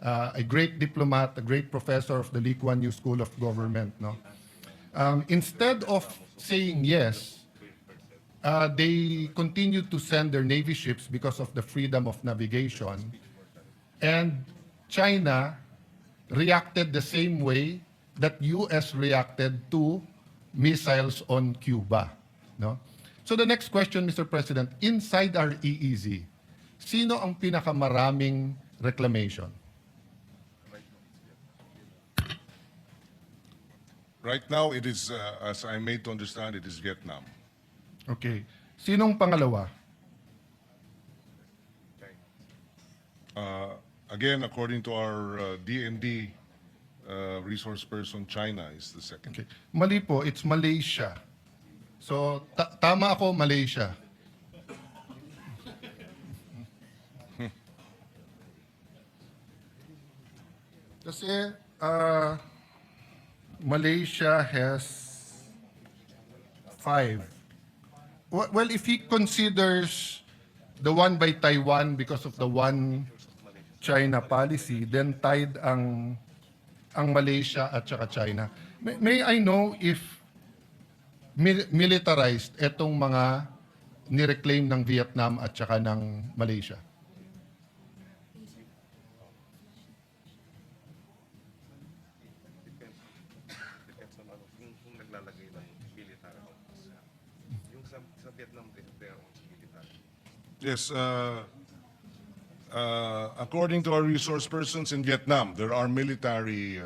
a great diplomat, a great professor of the Lee Kuan Yew School of Government. No? Instead of saying yes, they continued to send their Navy ships because of the freedom of navigation. And China reacted the same way that US reacted to missiles on Cuba. No? So the next question, Mr. President, inside our EEZ, sino ang pinakamaraming reclamation? Right now, it is, as I'm made to understand, it is Vietnam. Okay. Sinong pangalawa? Again, according to our DND resource person, China is the second. Okay. Mali po, it's Malaysia. So, tama ako, Malaysia. Kasi, Malaysia has 5. Well, if he considers the one by Taiwan because of the one China policy, then tied ang Malaysia at saka China. May I know if militarized etong mga nireclaim ng Vietnam at saka ng Malaysia? Depends on kung naglalagay ng military. Yung sa Vietnam, they are also military. Yes, according to our resource persons in Vietnam, there are military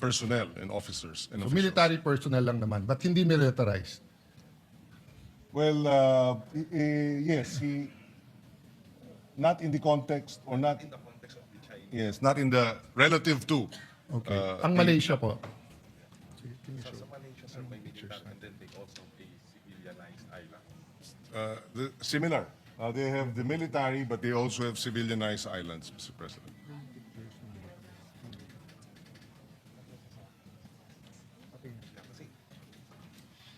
personnel and officers. And So officials. military personnel lang naman, but hindi militarized. Well, yes, not in the context or not. In the context of the Chinese. Yes, not in the relative to. Okay. Ang Malaysia po. Sa Malaysia, sir, may military and then they also a civilianized island. Similar. They have the military, but they also have civilianized islands, Mr. President. Kasi,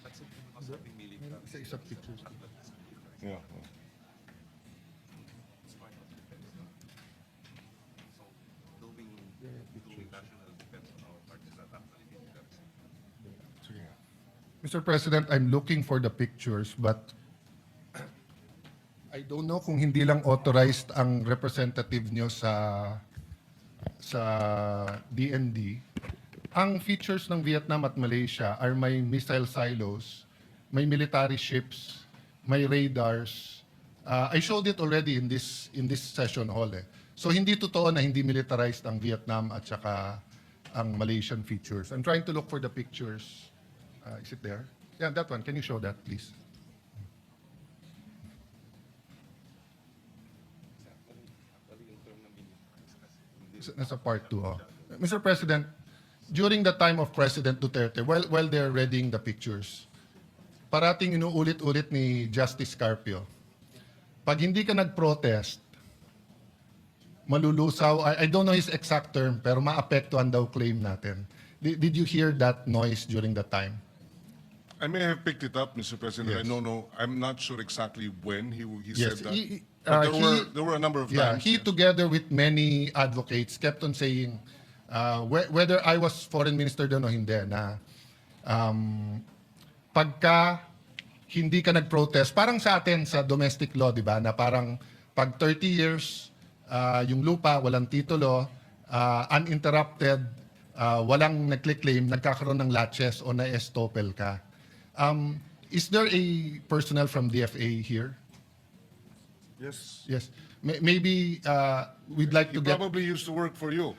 that's it, because of the military. Isa-isa pictures. Yeah. It's part of defense. So, doing national defense on our part is not actually military. Sige. Mr. President, I'm looking for the pictures, but I don't know kung hindi lang authorized ang representative nyo sa DND. Ang features ng Vietnam at Malaysia are may missile silos, may military ships, may radars. I showed it already in this session hall. So hindi totoo na hindi militarized ang Vietnam at saka ang Malaysian features. I'm trying to look for the pictures. Is it there? Yeah, that one. Can you show that, please? Nasa part 2. Oh. Mr. President, during the time of President Duterte, while they're readying the pictures, parating inuulit-ulit ni Justice Carpio, pag hindi ka nag-protest, malulusaw, I don't know his exact term, pero maapektuhan daw claim natin. Did you hear that noise during that time? I may have picked it up, Mr. President. Yes. I don't know. I'm not sure exactly when he Yes, said that. he- But he- there were a number of Yeah, times. he yes. together with many advocates kept on saying, whether I was foreign minister doon o hindi, na pagka hindi ka nag-protest, parang sa atin sa domestic law, di ba, na parang pag 30 years, yung lupa, walang titulo, uninterrupted, walang nag-claim, nagkakaroon ng laches o na-estopel ka. Is there a personnel from DFA here? Yes. Yes. Maybe we'd like He to get... probably used to work for you.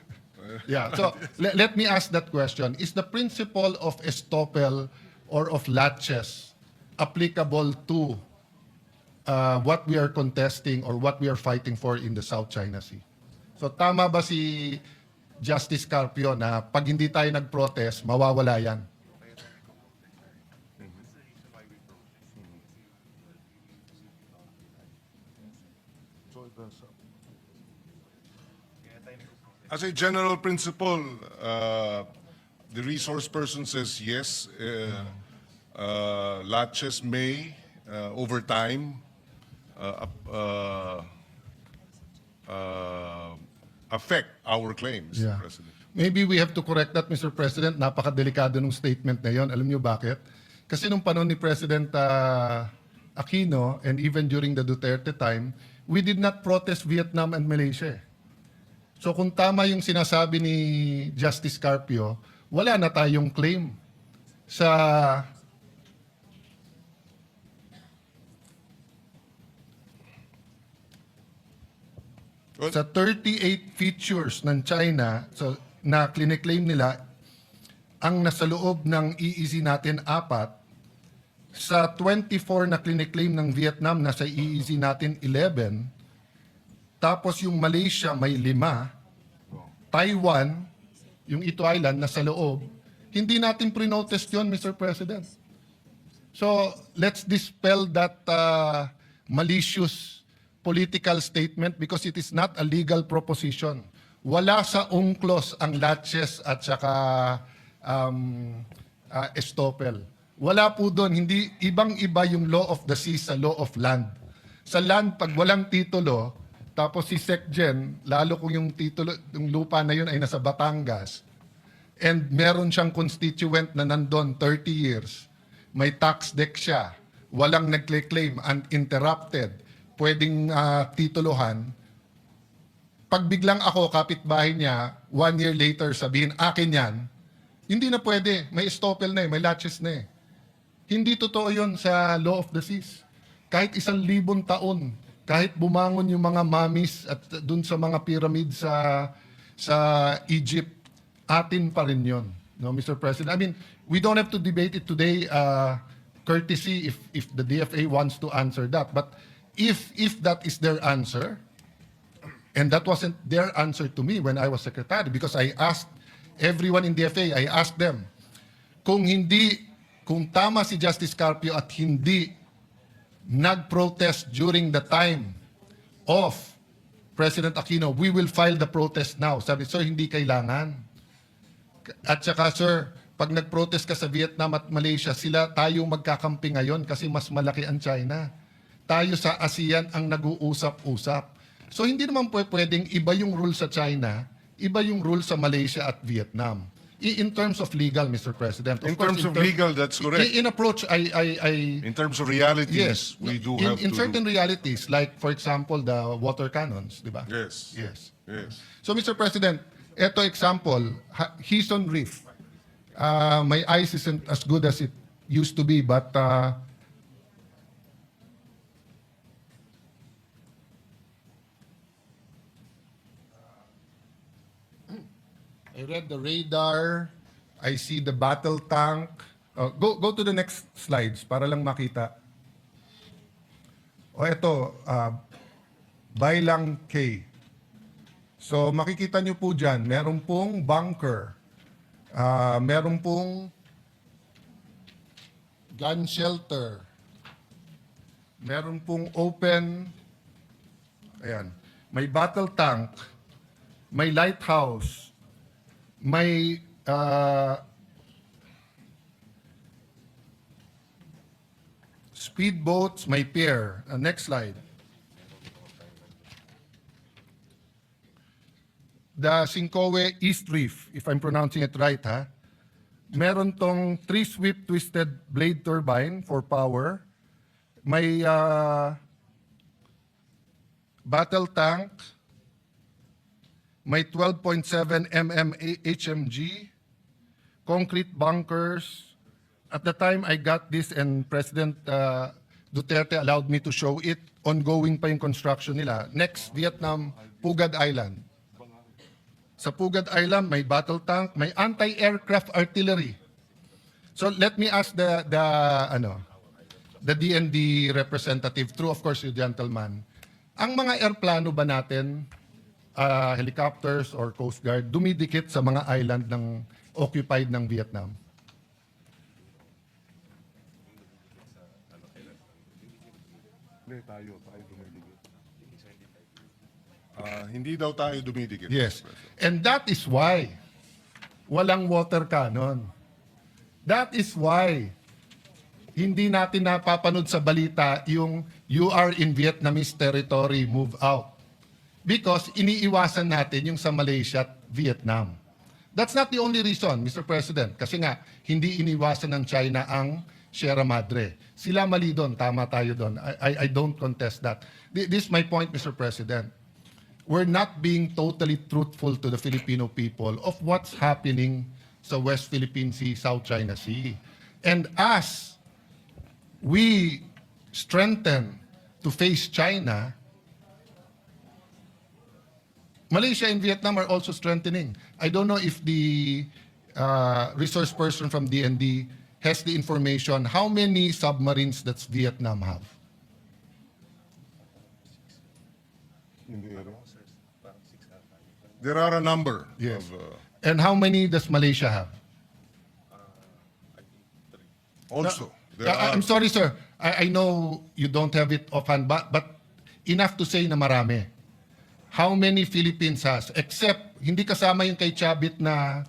Yeah. So let me ask that question. Is the principle of estoppel or of laches applicable to what we are contesting or what we are fighting for in the South China Sea? So tama ba si Justice Carpio na pag hindi tayo nag-protest, mawawala yan? As a general principle, the resource person says yes. Latches may, over time, affect our claims, Yeah. President. Maybe we have to correct that, Mr. President. Napakadelikado ng statement na yon. Alam niyo bakit? Kasi nung panahon ni President Aquino and even during the Duterte time, we did not protest Vietnam and Malaysia. So kung tama yung sinasabi ni Justice Carpio, wala na tayong claim sa sa 38 features ng China na clinic-claim nila, ang nasa loob ng EEZ natin 4, sa 24 na clinic-claim ng Vietnam, nasa EEZ natin 11, tapos yung Malaysia may 5, Taiwan, yung Ito Island, nasa loob, hindi natin pre-notice yun, Mr. President. So, let's dispel that malicious political statement because it is not a legal proposition. Wala sa UNCLOS ang laches at saka estoppel. Wala po doon. Hindi, ibang-iba yung law of the sea sa law of land. Sa land, pag walang titulo, tapos si SecGen, lalo kung yung titulo, yung lupa na yun ay nasa Batangas, and meron siyang constituent na nandun 30 years, may tax deck siya, walang nag-claim, uninterrupted, pwedeng tituluhan, pag biglang ako, kapitbahay niya, 1 year later sabihin, akin yan, hindi na pwede. May estoppel na may latches na Hindi totoo yun sa law of the seas. Kahit 1,000 taon, kahit bumangon yung mga mummies at dun sa mga pyramid sa Egypt, atin pa rin yun. No, Mr. President? I mean, we don't have to debate it today, courtesy if the DFA wants to answer that. But if that is their answer, and that wasn't their answer to me when I was secretary, because I asked everyone in DFA, I asked them, kung tama si Justice Carpio at hindi nag-protest during the time of President Aquino, we will file the protest now. Sabi, sir, hindi kailangan. At saka, sir, pag nag-protest ka sa Vietnam at Malaysia, tayo magkakampi ngayon kasi mas malaki ang China. Tayo sa ASEAN ang nag-uusap-usap. So hindi naman pwedeng iba yung rule sa China, iba yung rule sa Malaysia at Vietnam. In terms of legal, Mr. President. In terms of legal, that's correct. In approach, In terms of realities, yes, we do have in to... certain realities, like for example, the water cannons, di ba? Yes. Yes. Yes. So, Mr. President, ito example, Hison Reef. My eyes isn't as good as it used to be, but I read the radar, I see the battle tank. Go to the next slides para lang makita. Ito, Bailang K. So makikita nyo po dyan, meron pong bunker, meron pong gun shelter, meron pong open, ayan, may battle tank, may lighthouse, may speedboats, may pier. Next slide. The Sincoe East Reef, if I'm pronouncing it right, ha? Meron tong 3-sweep twisted blade turbine for power. May battle tank. May 12.7 mm HMG, concrete bunkers. At the time I got this and President Duterte allowed me to show it, ongoing pa yung construction nila. Next, Vietnam, Pugad Island. Sa Pugad Island, may battle tank, may anti-aircraft artillery. So let me ask the DND representative, through of course you gentleman, ang mga airplano ba natin, helicopters or Coast Guard, dumidikit sa mga island ng occupied ng Vietnam? Hindi daw tayo dumidikit. Yes. And that is why walang water cannon. That is why hindi natin napapanood sa balita yung you are in Vietnamese territory, move out. because iniiwasan natin yung sa Malaysia at Vietnam. That's not the only reason, Mr. President. Kasi nga, hindi iniwasan ng China ang Sierra Madre. Sila mali doon, tama tayo doon. I don't contest that. This is my point, Mr. President. We're not being totally truthful to the Filipino people of what's happening sa West Philippine Sea, South China Sea. And as we strengthen to face China, Malaysia and Vietnam are also strengthening. I don't know if the resource person from DND has the information how many submarines does Vietnam have. There are a number Yes. of And how many does Malaysia have? also. There I'm are, sorry, sir. I know you don't have it offhand, but enough to say na marami. How many Philippines has? Except, hindi kasama yung kay Chabit na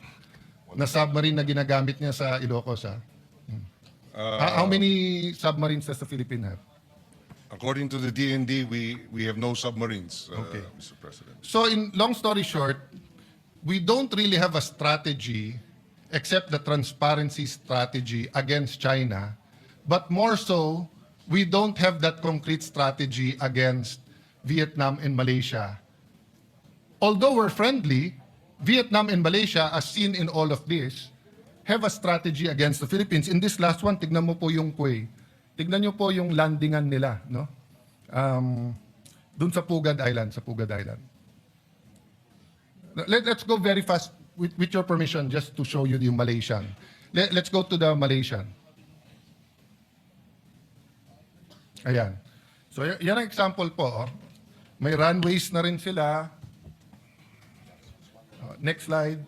submarine na ginagamit niya sa Ilocos, ha? How many submarines does the Philippines have? according to the DND, we have no submarines, Okay. Mr. President. So in long story short, we don't really have a strategy except the transparency strategy against China, but more so, we don't have that concrete strategy against Vietnam and Malaysia. Although we're friendly, Vietnam and Malaysia, as seen in all of this, have a strategy against the Philippines. In this last one, tignan mo po yung Quay. Tignan nyo po yung landingan nila, no? Dun sa Pugad Island, Let's go very fast with your permission just to show you yung Malaysian. Let's go to the Malaysian. Ayan. So yan ang example po. Oh. May runways na rin sila. Next slide.